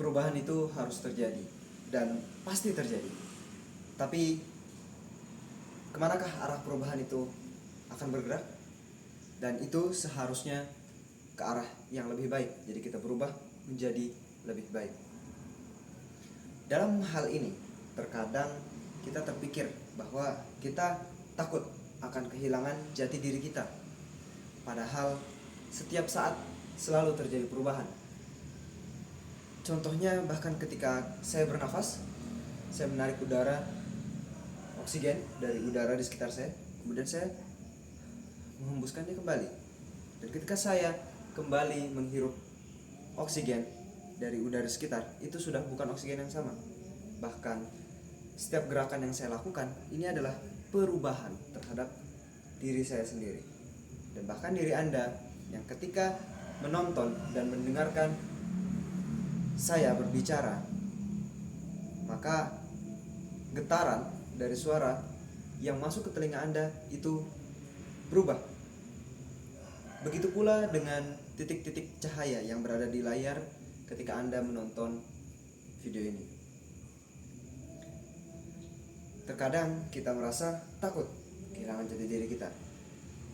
perubahan itu harus terjadi dan pasti terjadi. Tapi kemanakah arah perubahan itu akan bergerak? Dan itu seharusnya ke arah yang lebih baik. Jadi kita berubah menjadi lebih baik. Dalam hal ini, terkadang kita terpikir bahwa kita takut akan kehilangan jati diri kita. Padahal setiap saat selalu terjadi perubahan. Contohnya bahkan ketika saya bernafas, saya menarik udara, oksigen dari udara di sekitar saya, kemudian saya menghembuskannya kembali. Dan ketika saya kembali menghirup oksigen dari udara sekitar, itu sudah bukan oksigen yang sama. Bahkan setiap gerakan yang saya lakukan ini adalah perubahan terhadap diri saya sendiri. Dan bahkan diri Anda yang ketika menonton dan mendengarkan saya berbicara, maka getaran dari suara yang masuk ke telinga Anda itu berubah. Begitu pula dengan titik-titik cahaya yang berada di layar ketika Anda menonton video ini. Terkadang kita merasa takut kehilangan jati diri kita,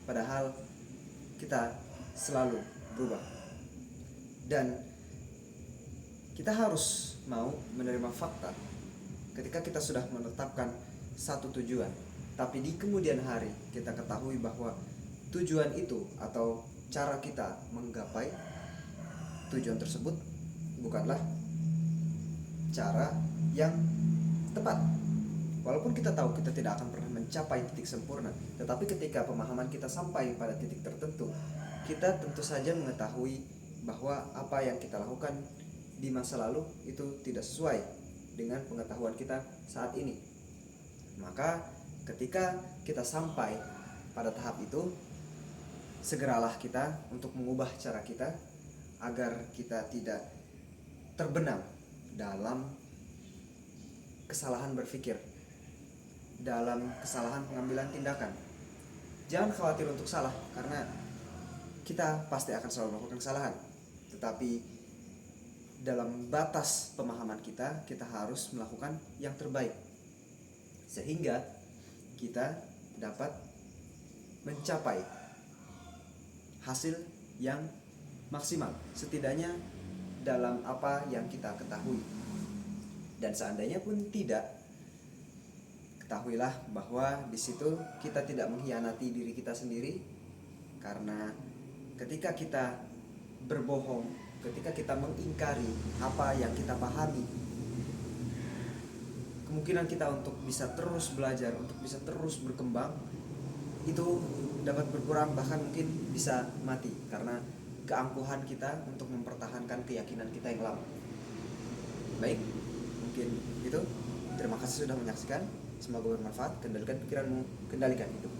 padahal kita selalu berubah. Dan kita harus mau menerima fakta ketika kita sudah menetapkan satu tujuan, tapi di kemudian hari kita ketahui bahwa tujuan itu atau cara kita menggapai tujuan tersebut bukanlah cara yang tepat. Walaupun kita tahu kita tidak akan pernah mencapai titik sempurna, tetapi ketika pemahaman kita sampai pada titik tertentu, kita tentu saja mengetahui bahwa apa yang kita lakukan di masa lalu itu tidak sesuai dengan pengetahuan kita saat ini. Maka ketika kita sampai pada tahap itu, segeralah kita untuk mengubah cara kita agar kita tidak terbenam dalam kesalahan berpikir, dalam kesalahan pengambilan tindakan. Jangan khawatir untuk salah, karena kita pasti akan selalu melakukan kesalahan. Tetapi dalam batas pemahaman kita, kita harus melakukan yang terbaik sehingga kita dapat mencapai hasil yang maksimal, setidaknya dalam apa yang kita ketahui. Dan seandainya pun tidak, ketahuilah bahwa di situ kita tidak mengkhianati diri kita sendiri, karena ketika kita berbohong, ketika kita mengingkari apa yang kita pahami, kemungkinan kita untuk bisa terus belajar, untuk bisa terus berkembang itu dapat berkurang, bahkan mungkin bisa mati karena keangkuhan kita untuk mempertahankan keyakinan kita yang lama. Baik, mungkin itu. Terima kasih sudah menyaksikan. Semoga bermanfaat. Kendalikan pikiranmu, kendalikan hidup.